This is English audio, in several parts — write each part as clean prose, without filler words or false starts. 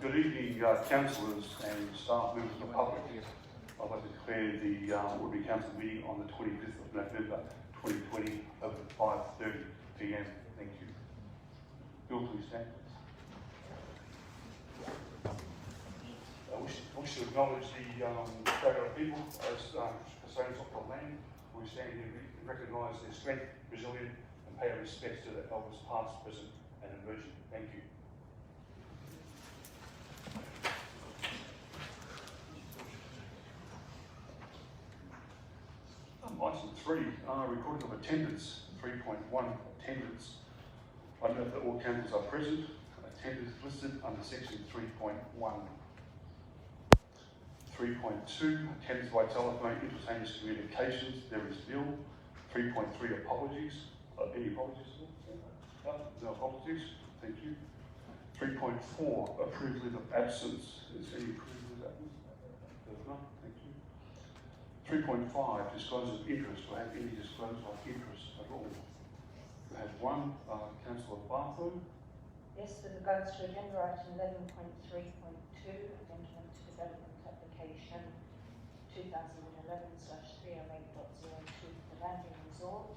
Good evening, councillors and staff members of the public. I'd like to declare the Woodbury Council meeting on the 25th of November 2020 open at 5:30 p.m. Thank you. Bill, please stand. I wish to acknowledge the Australian people as custodians of the land. We stand here to recognise their strength, resilience, and pay our respects to the elders past, present, and emerging. Thank you. Item 3, recording of attendance, 3.1, attendance. I note that all councillors are present. Attendance listed under section 3.1. 3.2, attendance by telephone, instantaneous communications, there is nil. 3.3, apologies. Any apologies? No apologies, thank you. 3.4, approval of absence. Is there any approval of absence? There's none, thank you. 3.5, disclosure of interest. Do I have any disclosure of interest at all? We have one, Councillor Bartholomew. Yes, with regards to agenda item 11.3.2, Addendum to Development Application 2011/308.02 for the Landing Resort,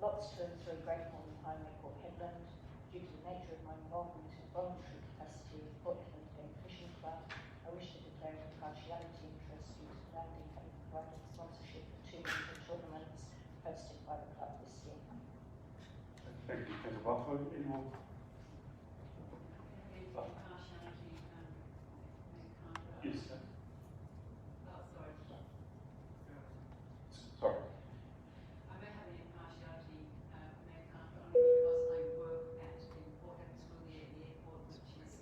lots 2 and 3 Great Northern Highway Court Headland. Due to the nature of my involvement in voluntary capacity with Portland Game Fishing Club, I wish to declare an impartiality interest due to the landing having provided sponsorship for 2 major tournaments hosted by the club this year. Thank you, Councillor Bartholomew. Any more? Yes, sir. Sorry. I may have an impartiality, Mayor Carter, only because I work at the Port Eden School near the airport, which is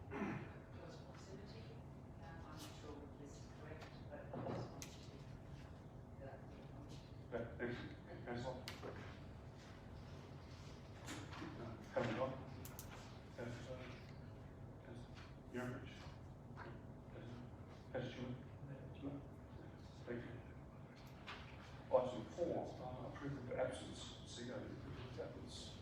close proximity. I'm not sure if this is correct, but I just wanted to Thank you, Councillor. Coming on. Councillor Yurich. Councillor Stewart. Thank you. Item 4, approval of absence. CEO, approval of absence.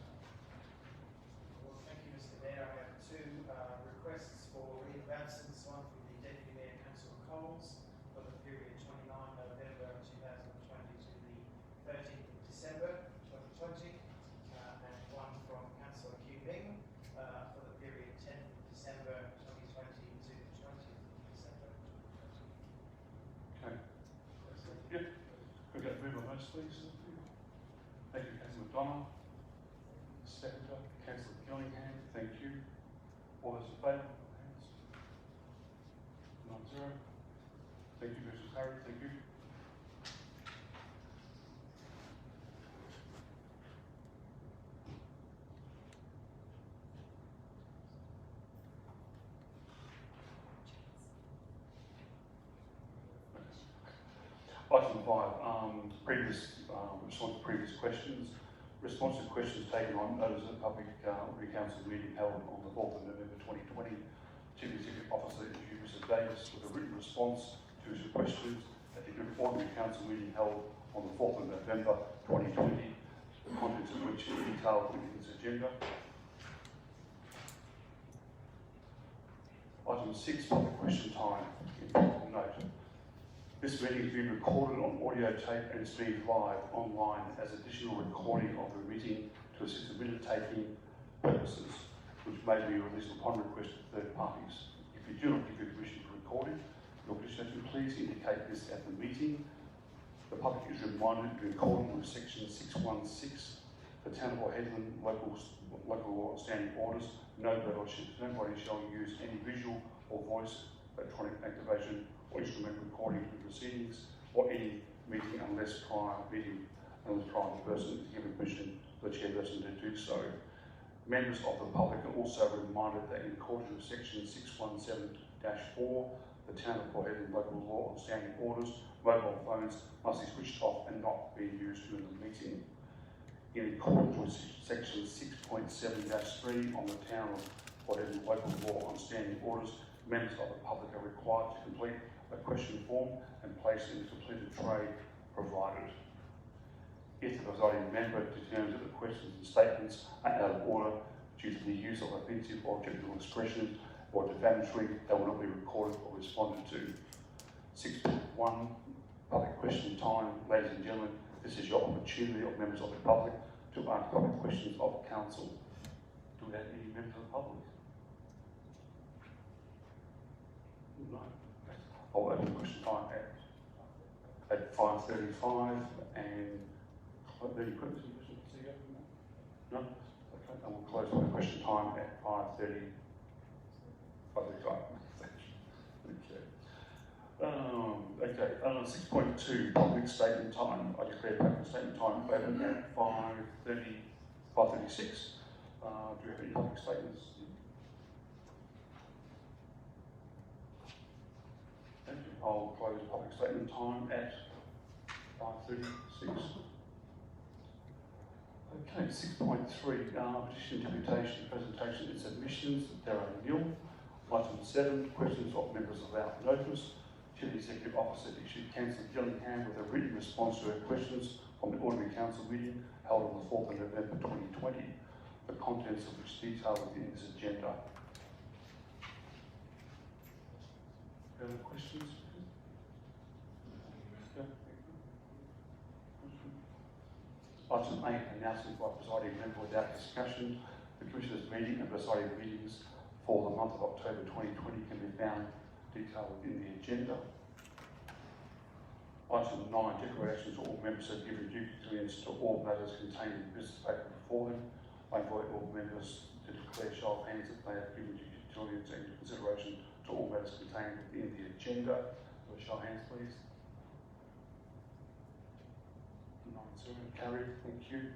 Well, thank you, Mr. Mayor. I have 2 requests for leave of absence. One from the Deputy Mayor, Councillor Coles, for the period 29 November 2020 to the 13th of December 2020, and one from Councillor Q Ming for the period 10th of December 2020 to the 20th of December 2020. Okay. Yep. Could we move on those, please? Thank you, Councillor McDonald. Seconder, Councillor Gillingham. Thank you. All those in favour? Hands. 9-0. Thank you, Mrs. Harry. Thank you. Item 5, response to previous questions. Response to questions taken on notice of the public Woodbury Council meeting held on the 4th of November 2020. Chief Executive Officer Mr. Davis with a written response to his questions at the Woodbury Council meeting held on the 4th of November 2020, the contents of which are detailed within this agenda. Item 6, public question time. Important note. This meeting is being recorded on audio tape and streamed live online as additional recording of the meeting to assist in minute-taking purposes, which may be released upon request of third parties. If you do not give your permission to record it, your petitioner, please indicate this at the meeting. The public is reminded to according with section 616, the Town of Port Hedland local law standing orders, nobody shall use any visual or voice, electronic activation or instrument recording of the proceedings or any meeting unless prior the person is given permission to the chairperson to do so. Members of the public are also reminded that in accordance with section 617-4, the Town of Port Hedland local law on standing orders, mobile phones must be switched off and not be used during the meeting. In accordance with section 6.7-3 on the Town of Port Hedland local law on standing orders, members of the public are required to complete a question form and place in the completed tray provided. If the presiding member determines that the questions and statements are out of order due to the use of offensive or objectionable expressions, or defamatory, they will not be recorded or responded to. 6.1, public question time. Ladies and gentlemen, this is your opportunity of members of the public to ask public questions of council. Do we have any members of the public? No. I'll open question time at 5:35 and any questions? No? Okay, and we'll close the question time at 5:30. 5:35. Okay, 6.2, public statement time. I declare public statement time open at 5:36. Do you have any public statements? Thank you. I'll close public statement time at 5:36. Okay, 6.3, petition, deputation, presentation and submissions. There are nil. Item 7, questions of members without notice. Chief Executive Officer issued Councillor Gillingham with a written response to her questions from the Ordinary Council meeting held on the 4th of November 2020, the contents of which detail within this agenda. Further questions? Item 8, announcement by presiding member without discussion. The Commissioners' meeting and presiding meetings for the month of October 2020 can be found detailed within the agenda. Item 9, declarations to all members have given due diligence to all matters contained in the business paper before them. I invite all members to declare show of hands that they have given due diligence and consideration to all matters contained within the agenda. So show of hands, please. 9-0, carried. Thank you.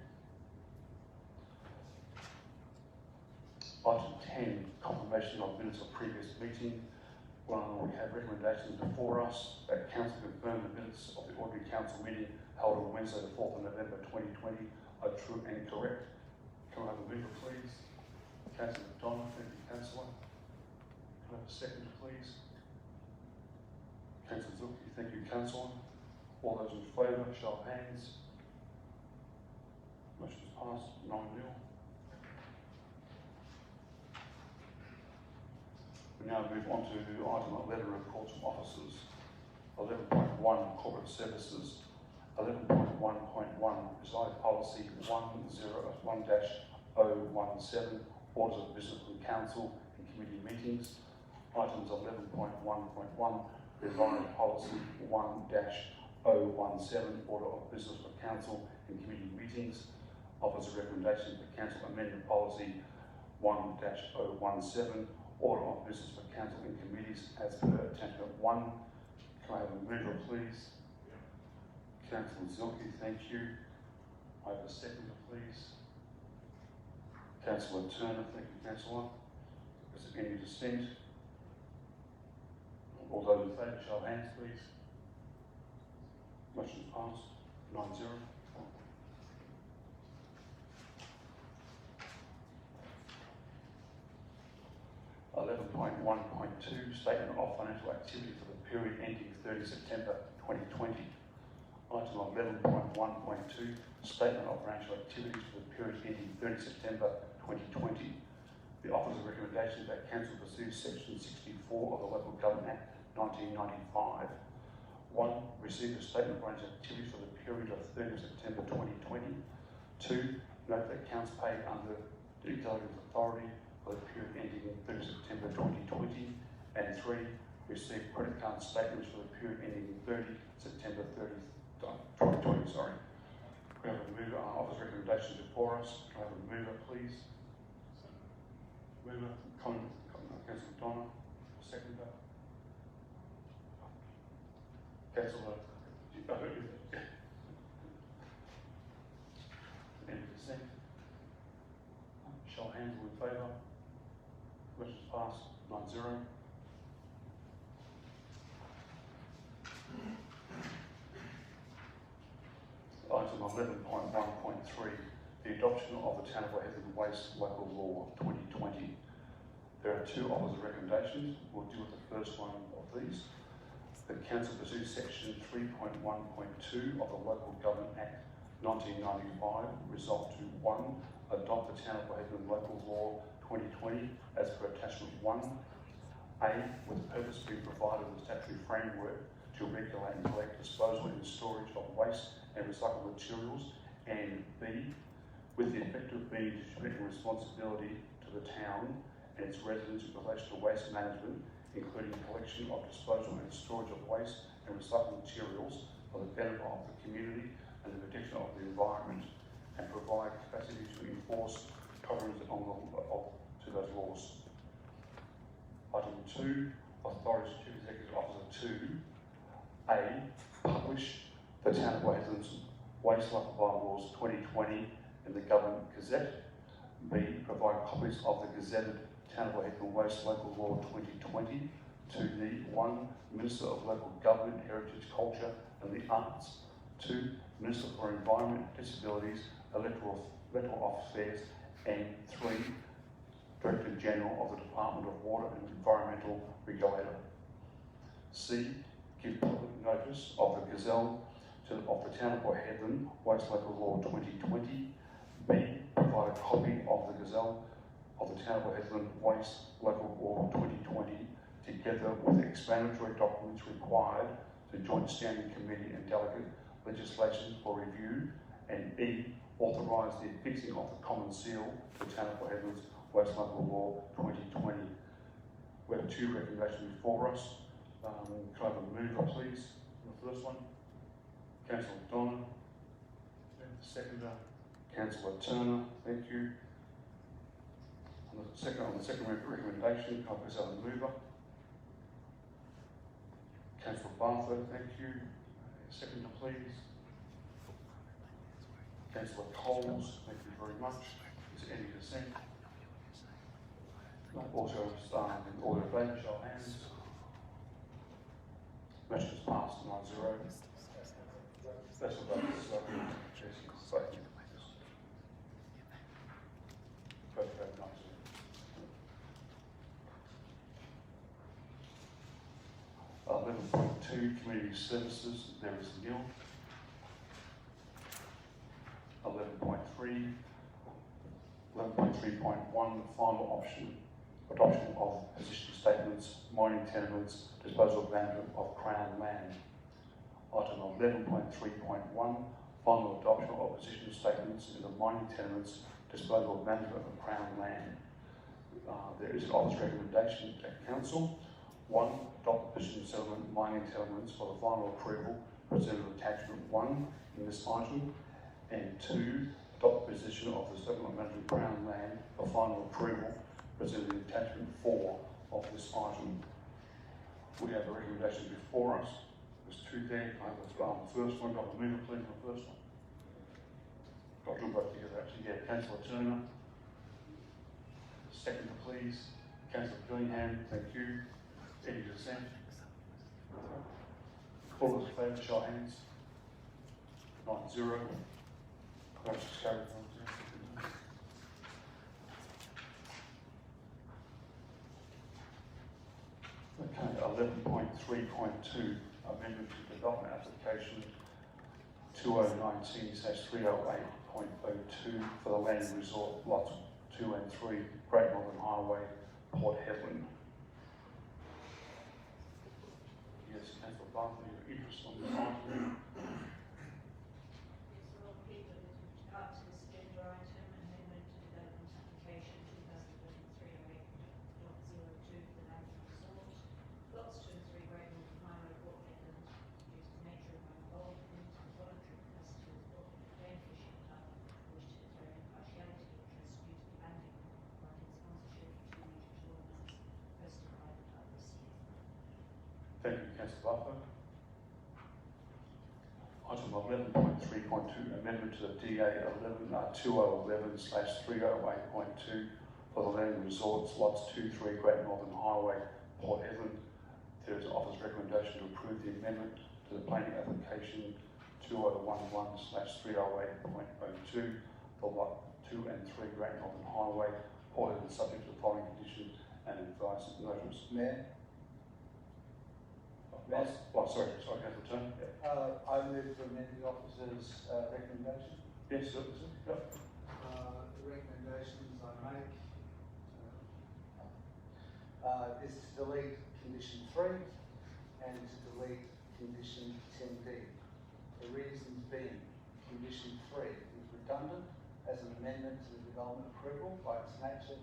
Item 10, confirmation of minutes of previous meeting. We have recommendations before us that Council confirm the minutes of the Ordinary Council meeting held on Wednesday the 4th of November 2020 are true and correct. Can I have a mover, please? Councillor McDonald, thank you, Councillor. Can I have a second, please? Councillor Zulke, thank you, Councillor. All those in favour, show of hands. Motion is passed, 9-0. We now move on to item 11, reports from officers. 11.1, corporate services. 11.1.1, preside policy 101-017, orders of business from council and committee meetings. Items 11.1.1, preside policy 1-017, order of business for council and committee meetings. Offers a recommendation for council amendment policy 1-017, order of business for council and committees as per attachment 1. Can I have a mover, please? Councillor Zulke, thank you. I have a seconder, please. Councillor Turner, thank you, Councillor. Is there any dissent? All those in favour, show of hands, please. Motion passed, 9-0. Statement of financial activity for the period ending 30 September 2020. Item 11.1.2, statement of financial activities for the period ending 30 September 2020. The offers a recommendation that council pursues section 64 of the Local Government Act 1995. 1. Receive a statement of financial activities for the period of 30 September 2020. 2. Note that accounts paid under the delegated authority for the period ending 30 September 2020. And 3, receive credit card statements for the period ending 30 September 2020. Sorry. We have a mover, office recommendations before us. Can I have a mover, please? Mover, Councillor McDonald. Seconder. Councillor. Any dissent? Show of hands, all in favour. Motion passed, 9-0. Item 11.1.3, the adoption of the Town of Heatherton Waste Local Law 2020. There are 2 offers of recommendations. We'll deal with the first one of these. The Council pursues section 3.1.2 of the Local Government Act 1995, resolved to 1. Adopt the Town of Heatherton Local Law 2020 as per attachment 1. A, with the purpose being provided in the statutory framework to regulate and collect disposal and storage of waste and recycled materials, and B, with the effect of being distributing responsibility to the town and its residents in relation to waste management, including collection of disposal and storage of waste and recycled materials for the benefit of the community and the protection of the environment, and provide capacity to enforce covenants to those laws. Item 2, authority to Chief Executive Officer to A, publish the Town of Wellington's Waste Local Bylaws 2020 in the Government Gazette. B, provide copies of the gazetted Town of Wellington Waste Local Law 2020 to the 1, Minister of Local Government, Heritage, Culture and the Arts. 2, Minister for Environment, Disabilities, Electoral Affairs, and 3, Director General of the Department of Water and Environmental Regulator. C, give public notice of the Gazelle of the Town of Port Hedland Waste Local Law 2020. B, provide a copy of the Gazelle of the Town of Port Hedland Waste Local Law 2020 together with explanatory documents required to Joint Standing Committee and Delegate legislation for review. And E, authorise the affixing of the common seal to the Town of Port Hedland's Waste Local Law 2020. We have 2 recommendations before us. Can I have a mover, please? The first one, Councillor Donna. The seconder, Councillor Turner. Thank you. On the second recommendation, can I please have a mover? Councillor Barfoot. Thank you. Seconder, please. Councillor Coles. Thank you very much. Is there any dissent? Also, in order of favour, show of hands. Motion is passed 9-0. That's a vote. Vote 9-0. 11.2, Community Services, there is nil. 11.3, 11.3.1, final option. Adoption of position statements, mining tenements, disposal of management of Crown land. Item 11.3.1, final adoption of position statements in the mining tenements, disposal of management of Crown land. There is an office recommendation at Council. 1, adopt the position settlement mining tenements for the final approval presented with attachment 1 in this item. And 2, adopt the position of the settlement management Crown land for final approval presented in attachment 4 of this item. We have a recommendation before us. There's 2 there. I have the first one. Dr. Mover, please, the first one. Dr. both together, actually. Yeah, Councillor Turner. Second, please. Councillor Billingham, thank you. Any dissent? All those in favour, show of hands. 9-0. Motion carried. 9-0. Okay, 11.3.2, amendment to development application 2019/308.02 for the land resort lots 2 and 3, Great Northern Highway, Port Hedland. Yes, Councillor Bartley, your interest on this item? Thank you, Councillor Buffer. Item 11.3.2, amendment to the DA 2011/308.2 for the land resorts, lots 2, 3, Great Northern Highway, Port Hedland. There is an office recommendation to approve the amendment to the planning application 2011/308.02 for lot 2 and 3, Great Northern Highway, Port Hedland, subject to the following conditions and advice notice. Mayor? Sorry, Councillor Turner. Yeah. I move to amend the officer's recommendation. Yes, sir. Yep. The recommendations I make is to delete condition 3 and to delete condition 10D. The reasons being, condition 3 is redundant as an amendment to the development approval by its nature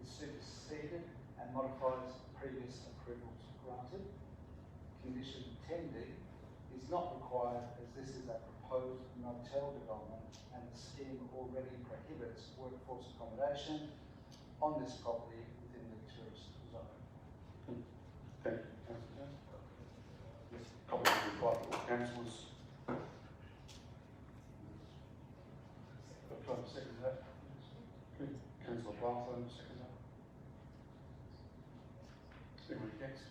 is superseded and modifies previous approvals granted. Condition 10D is not required as this is a proposed motel development and the scheme already prohibits workforce accommodation on this property within the tourist zone. Thank you, Councillor. Yes, copy of the reply to all councillors. Can I have a second to that? Good. Councillor Bartholomew, second that. Anyone against?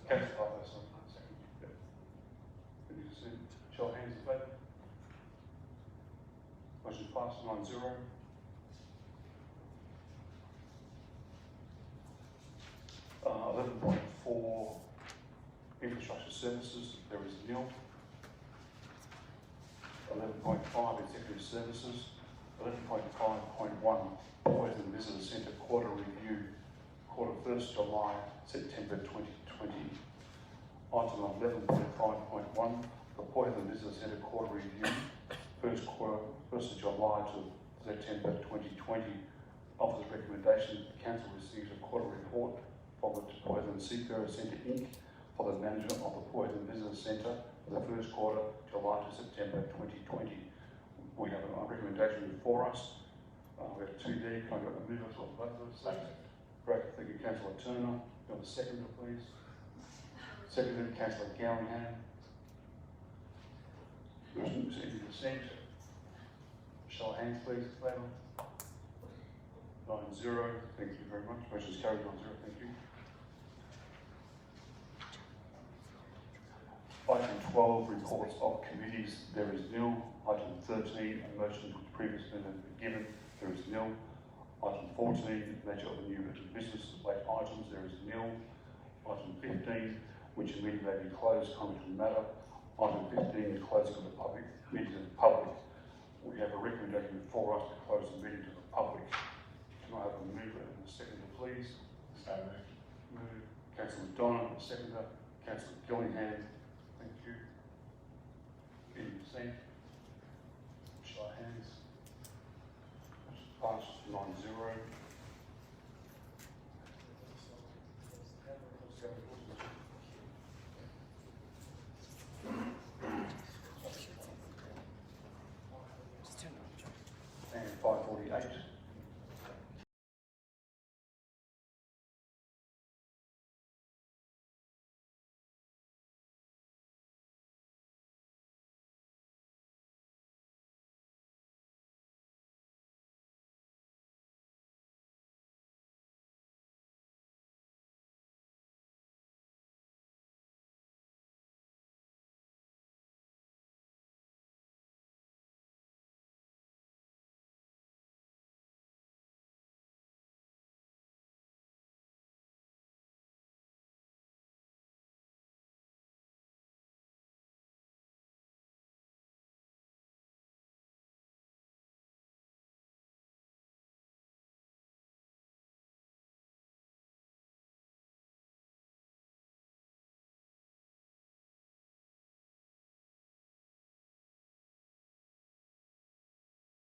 Councillor Bartholomew, sorry, second. Yep. Can you just show of hands in favour? Motion passed 9-0. Uh, 11.4 infrastructure services, there is nil. 11.5 executive services. 11.5.1 Poison Visitor Centre quarter review, quarter 1st July, September 2020. Item 11.5.1, the Poison Visitor Centre quarter review, 1st of July to September 2020. Officer's recommendation, the council receives a quarter report from the Poison Seafarer Centre Inc. for the management of the Poison Visitor Centre for the first quarter, July to September 2020. We have a recommendation before us. We have 2D. Can I get the movers on both of us? Great. Thank you, Councillor Turner. Got the seconder, please. Seconded, Councillor Gowan. There's any dissent? Show of hands, please, in favour. 9-0. Thank you very much. Motion's carried 9-0. Thank you. Item 12, reports of committees, there is nil. Item 13, a motion to previously given, there is nil. Item 14, nature of the new business late items, there is nil. Item 15, which a meeting may be closed, comment on the matter. Item 15 is closing of the public, meeting to the public. We have a recommendation before us to close the meeting to the public. Can I have a mover and a seconder, please? So moved. Councillor McDonald, the seconder. Councillor Gillingham. Thank you. Any dissent? Show of hands. Passed 9-0. And 5:48.